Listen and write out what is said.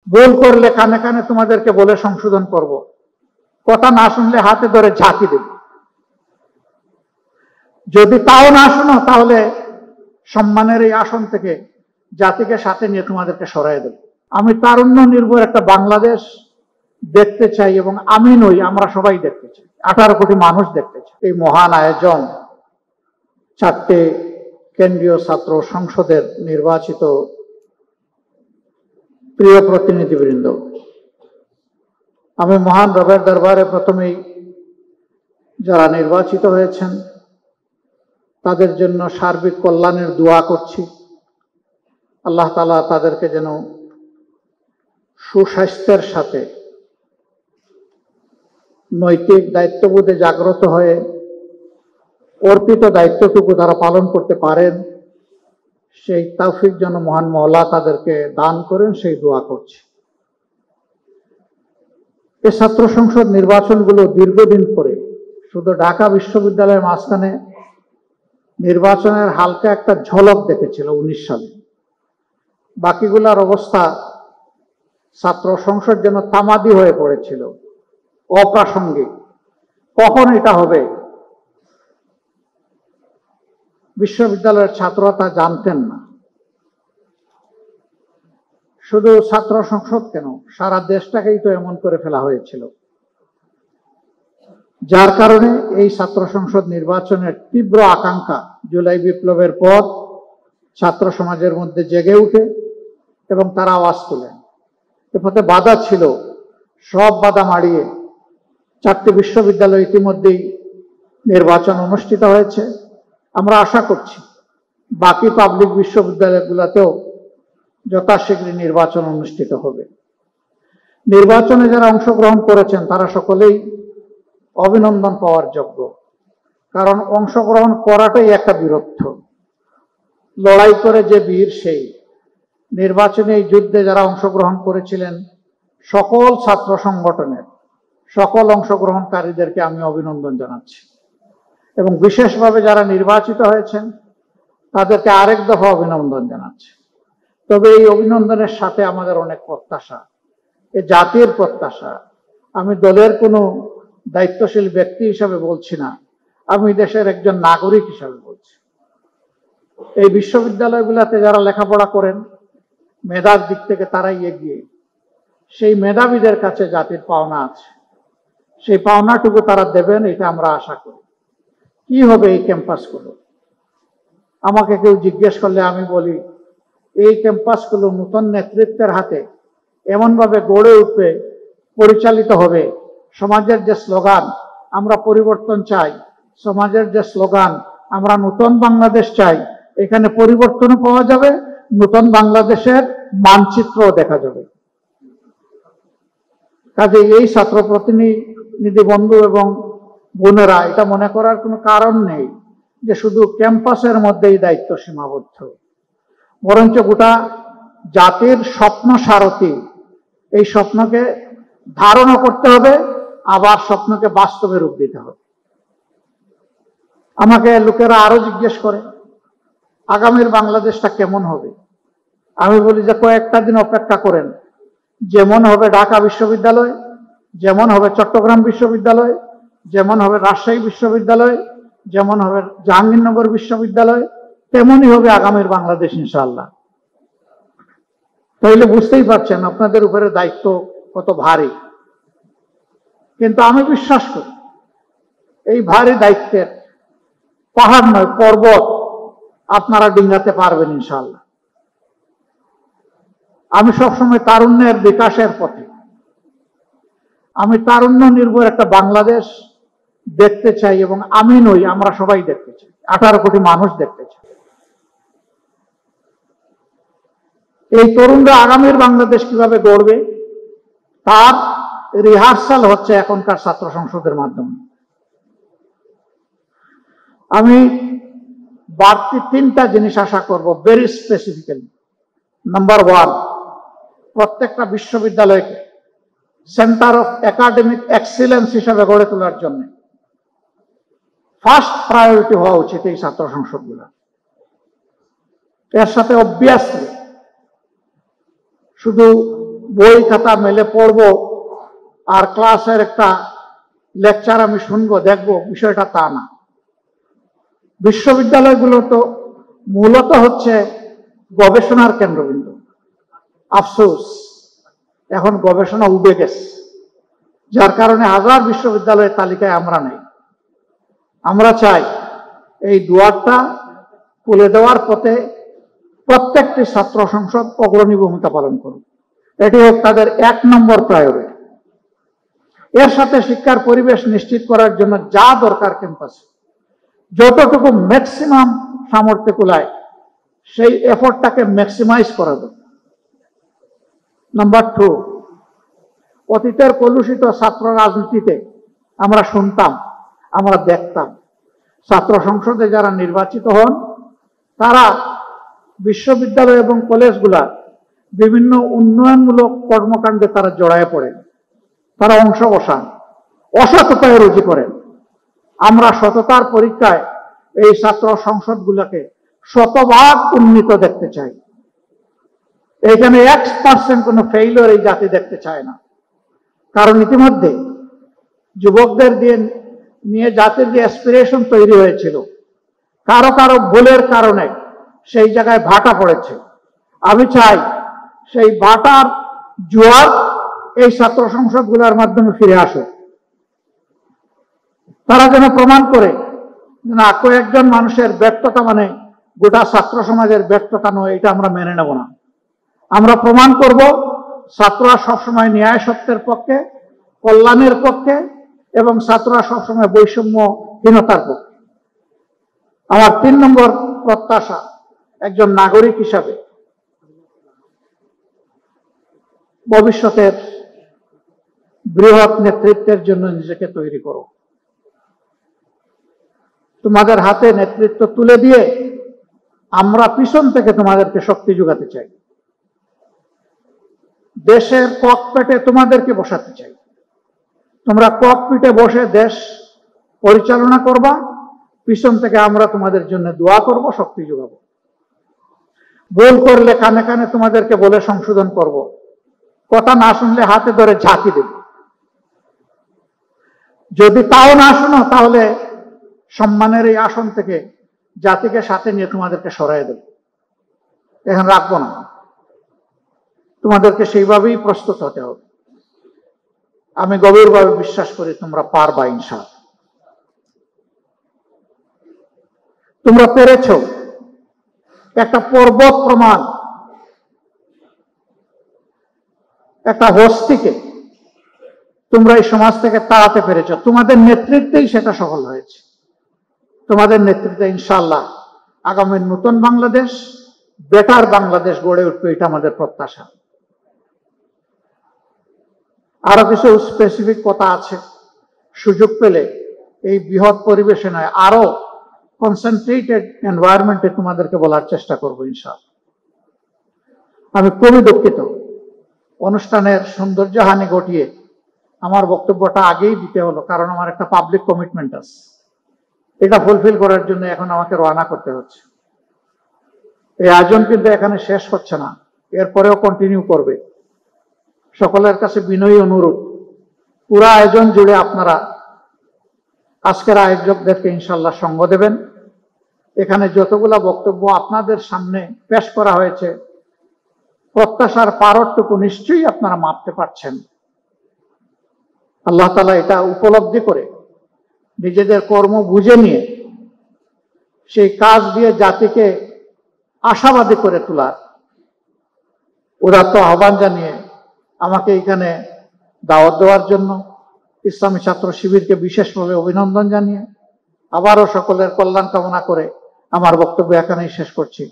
ভুল করলে কানে কানে তোমাদেরকে বলে সংশোধন করব, কথা না শুনলে হাতে ধরে ঝাঁকি দেব। যদি তাও না শোনো তাহলে সম্মানের এই আসন থেকে জাতিকে সাথে নিয়ে তোমাদেরকে সরাই দেব। আমি তারুণ্য নির্ভর একটা বাংলাদেশ দেখতে চাই, এবং আমি নই, আমরা সবাই দেখতে চাই, 18 কোটি মানুষ দেখতে চাই। এই মহান আয়োজন 4টে কেন্দ্রীয় ছাত্র সংসদের নির্বাচিত প্রিয় প্রতিনিধিবৃন্দ, আমি মহান রবের দরবারে প্রথমেই যারা নির্বাচিত হয়েছেন তাদের জন্য সার্বিক কল্যাণের দোয়া করছি। আল্লাহ তাআলা তাদেরকে যেন সুস্বাস্থ্যের সাথে নৈতিক দায়িত্ববোধে জাগ্রত হয়ে অর্পিত দায়িত্বটুকু তারা পালন করতে পারেন, সেই তৌফিক যেন মহান মওলা তাদেরকে দান করেন, সেই দোয়া করছি। এই ছাত্র সংসদ নির্বাচনগুলো দীর্ঘদিন পরে, শুধু ঢাকা বিশ্ববিদ্যালয়ের মাঝখানে নির্বাচনের হালকা একটা ঝলক দেখেছিল 19 সালে। বাকিগুলার অবস্থা ছাত্র সংসদ যেন তামাদি হয়ে পড়েছিল, অপ্রাসঙ্গিক। কখন এটা হবে বিশ্ববিদ্যালয়ের ছাত্ররা তা জানতেন না। শুধু ছাত্র সংসদ কেন, সারা দেশটাকেই তো এমন করে ফেলা হয়েছিল, যার কারণে এই ছাত্র সংসদ নির্বাচনের তীব্র আকাঙ্ক্ষা জুলাই বিপ্লবের পর ছাত্র সমাজের মধ্যে জেগে উঠে এবং তারা আওয়াজ তোলেন। এ পথে বাধা ছিল, সব বাধা মাড়িয়ে 4টি বিশ্ববিদ্যালয় ইতিমধ্যেই নির্বাচন অনুষ্ঠিত হয়েছে। আমরা আশা করছি বাকি পাবলিক বিশ্ববিদ্যালয়গুলোতেও যথাশীঘ্রই নির্বাচন অনুষ্ঠিত হবে। নির্বাচনে যারা অংশগ্রহণ করেছেন তারা সকলেই অভিনন্দন পাওয়ার যোগ্য, কারণ অংশগ্রহণ করাটাই একটা বীরত্ব। লড়াই করে যে বীর সেই। নির্বাচনে এই যুদ্ধে যারা অংশগ্রহণ করেছিলেন সকল ছাত্র সংগঠনের সকল অংশগ্রহণকারীদেরকে আমি অভিনন্দন জানাচ্ছি, এবং বিশেষভাবে যারা নির্বাচিত হয়েছেন তাদেরকে আরেক দফা অভিনন্দন জানাচ্ছি। তবে এই অভিনন্দনের সাথে আমাদের অনেক প্রত্যাশা, এ জাতির প্রত্যাশা। আমি দলের কোনো দায়িত্বশীল ব্যক্তি হিসাবে বলছি না, আমি দেশের একজন নাগরিক হিসাবে বলছি। এই বিশ্ববিদ্যালয়গুলোতে যারা লেখাপড়া করেন মেধার দিক থেকে তারাই এগিয়ে, সেই মেধাবীদের কাছে জাতির পাওনা আছে, সেই পাওনাটুকু তারা দেবেন, এটা আমরা আশা করি। কি হবে এই ক্যাম্পাসগুলো? আমাকে কেউ জিজ্ঞেস করলে আমি বলি, এই ক্যাম্পাসগুলো নতুন নেতৃত্বের হাতে এমনভাবে গড়ে উঠবে, পরিচালিত হবে। সমাজের যে স্লোগান আমরা পরিবর্তন চাই, সমাজের যে স্লোগান আমরা নতুন বাংলাদেশ চাই, এখানে পরিবর্তনও পাওয়া যাবে, নতুন বাংলাদেশের মানচিত্র দেখা যাবে। কাজে এই ছাত্র প্রতিনিধি বন্ধু এবং বোনেরা, এটা মনে করার কোনো কারণ নেই যে শুধু ক্যাম্পাসের মধ্যেই দায়িত্ব সীমাবদ্ধ, বরঞ্চ গোটা জাতির স্বপ্ন সারথী। এই স্বপ্নকে ধারণা করতে হবে, আবার স্বপ্নকে বাস্তবে রূপ দিতে হবে। আমাকে লোকেরা আরো জিজ্ঞেস করে আগামীর বাংলাদেশটা কেমন হবে। আমি বলি যে কয়েকটা দিন অপেক্ষা করেন, যেমন হবে ঢাকা বিশ্ববিদ্যালয়, যেমন হবে চট্টগ্রাম বিশ্ববিদ্যালয়, যেমন হবে রাজশাহী বিশ্ববিদ্যালয়, যেমন হবে জাহাঙ্গীরনগর বিশ্ববিদ্যালয়, তেমনই হবে আগামীর বাংলাদেশ ইনশাআল্লাহ। তাইলে বুঝতেই পারছেন আপনাদের উপরে দায়িত্ব কত ভারী। কিন্তু আমি বিশ্বাস করি এই ভারী দায়িত্বের পাহাড় নয়, পর্বত আপনারা ডিঙ্গাতে পারবেন ইনশাআল্লাহ। আমি সবসময় তারুণ্যের বিকাশের পথে, আমি তারুণ্য নির্ভর একটা বাংলাদেশ দেখতে চাই, এবং আমি নই, আমরা সবাই দেখতে চাই, 18 কোটি মানুষ দেখতে চাই। এই তরুণরা আগামীর বাংলাদেশ কিভাবে গড়বে তার রিহার্সাল হচ্ছে এখনকার ছাত্র সংসদের মাধ্যমে। আমি বাড়তি 3টা জিনিস আশা করব ভেরি স্পেসিফিক্যালি। নাম্বার 1, প্রত্যেকটা বিশ্ববিদ্যালয়কে সেন্টার অফ একাডেমিক এক্সিলেন্স হিসাবে গড়ে তোলার জন্য ফার্স্ট প্রায়োরিটি হওয়া উচিত এই ছাত্র সংসদগুলো। এর সাথে অবভিয়াসলি শুধু বই খাতা মেলে পড়বো আর ক্লাসের একটা লেকচার আমি শুনবো দেখবো, বিষয়টা তা না। বিশ্ববিদ্যালয়গুলো তো মূলত হচ্ছে গবেষণার কেন্দ্রবিন্দু। আফসোস, এখন গবেষণা উবে গেছে, যার কারণে হাজার বিশ্ববিদ্যালয়ের তালিকায় আমরা নেই। আমরা চাই এই দুয়ারটা খুলে দেওয়ার পথে প্রত্যেকটি ছাত্র সংসদ অগ্রণী ভূমিকা পালন করুক। এটি হোক তাদের 1 নম্বর প্রায়োরিটি। এর সাথে শিক্ষার পরিবেশ নিশ্চিত করার জন্য যা দরকার ক্যাম্পাসে যতটুকু ম্যাক্সিমাম সামর্থ্য কুলায় সেই এফোর্টটাকে ম্যাক্সিমাইজ করা দরকার। নাম্বার 2, অতীতের কলুষিত ছাত্র রাজনীতিতে আমরা শুনতাম, আমরা দেখতাম, ছাত্র সংসদে যারা নির্বাচিত হন তারা বিশ্ববিদ্যালয় এবং কলেজগুলা বিভিন্ন উন্নয়নমূলক কর্মকাণ্ডে তারা জড়ায় পড়েন, তারা অংশ বসান, অসততায় রুজি করেন। আমরা সততার পরীক্ষায় এই ছাত্র সংসদগুলোকে শতভাগ উন্নীত দেখতে চাই। এখানে 1% কোনো ফেইলিওর এই জাতি দেখতে চায় না। কারণ ইতিমধ্যে যুবকদের নিয়ে জাতির যে অ্যাসপিরেশন তৈরি হয়েছিল, কারো কারো ভুলের কারণে সেই জায়গায় ভাটা পড়েছে। আমি চাই সেই ভাটার জোয়ার এই ছাত্র সংসদগুলোর মাধ্যমে ফিরে আসে। তারা যেন প্রমাণ করে না কয়েকজন মানুষের ব্যর্থতা মানে গোটা ছাত্র সমাজের ব্যর্থতা নয়, এটা আমরা মেনে নেব না। আমরা প্রমাণ করব ছাত্ররা সবসময় ন্যায় সত্যের পক্ষে, কল্যাণের পক্ষে, এবং ছাত্ররা সবসময় বৈষম্যহীনতার পক্ষে। আমার 3 নম্বর প্রত্যাশা, একজন নাগরিক হিসাবে ভবিষ্যতের বৃহৎ নেতৃত্বের জন্য নিজেকে তৈরি করো। তোমাদের হাতে নেতৃত্ব তুলে দিয়ে আমরা পিছন থেকে তোমাদেরকে শক্তি যোগাতে চাই। দেশের ককপিটে তোমাদেরকে বসাতে চাই। তোমরা ককপিটে বসে দেশ পরিচালনা করবা, পিছন থেকে আমরা তোমাদের জন্য দোয়া করব, শক্তি যোগাবো। ভুল করলে কানে কানে তোমাদেরকে বলে সংশোধন করব, কথা না শুনলে হাতে ধরে ঝাঁকি দেব। যদি তাও না শোনো তাহলে সম্মানের এই আসন থেকে জাতিকে সাথে নিয়ে তোমাদেরকে সরাই দেব, এখানে রাখবো না। তোমাদেরকে সেইভাবেই প্রস্তুত হতে হবে। আমি গভীরভাবে বিশ্বাস করি তোমরা পারবা ইনশাআল্লাহ। তোমরা পেরেছ। একটা পর্বত প্রমাণ, একটা হস্তিকে তোমরা এই সমাজ থেকে তাড়াতে পেরেছ। তোমাদের নেতৃত্বেই সেটা সফল হয়েছে। তোমাদের নেতৃত্বে ইনশাআল্লাহ আগামী নতুন বাংলাদেশ, বেটার বাংলাদেশ গড়ে উঠবে, এটা আমাদের প্রত্যাশা। আরো কিছু স্পেসিফিক কথা আছে, সুযোগ পেলে এই বৃহৎ পরিবেশে নয় আরো কনসেন্ট্রেটেড এনভায়রনমেন্টে তোমাদেরকে বলার চেষ্টা করবো ইনশাআল্লাহ। আমি খুবই দুঃখিত, অনুষ্ঠানের সৌন্দর্যহানি ঘটিয়ে আমার বক্তব্যটা আগেই দিতে হলো, কারণ আমার একটা পাবলিক কমিটমেন্ট আছে। এটা ফুলফিল করার জন্য এখন আমাকে রওনা করতে হচ্ছে। এই আয়োজন কিন্তু এখানে শেষ হচ্ছে না, এরপরেও কন্টিনিউ করবে। সকলের কাছে বিনয়ী অনুরোধ, পুরা আয়োজন জুড়ে আপনারা আজকের আয়োজকদেরকে ইনশাআল্লাহ সঙ্গ দেবেন। এখানে যতগুলা বক্তব্য আপনাদের সামনে পেশ করা হয়েছে, প্রত্যাশার পারটুকু নিশ্চয়ই আপনারা মাপতে পারছেন। আল্লাহ তাআলা এটা উপলব্ধি করে নিজেদের কর্ম বুঝে নিয়ে সেই কাজ দিয়ে জাতিকে আশাবাদী করে তোলার উদাত্ত আহ্বান জানিয়ে আমাকে এখানে দাওয়াত দেওয়ার জন্য ইসলামী ছাত্র শিবিরকে বিশেষভাবে অভিনন্দন জানিয়ে আবারও সকলের কল্যাণ কামনা করে আমার বক্তব্য এখানেই শেষ করছি।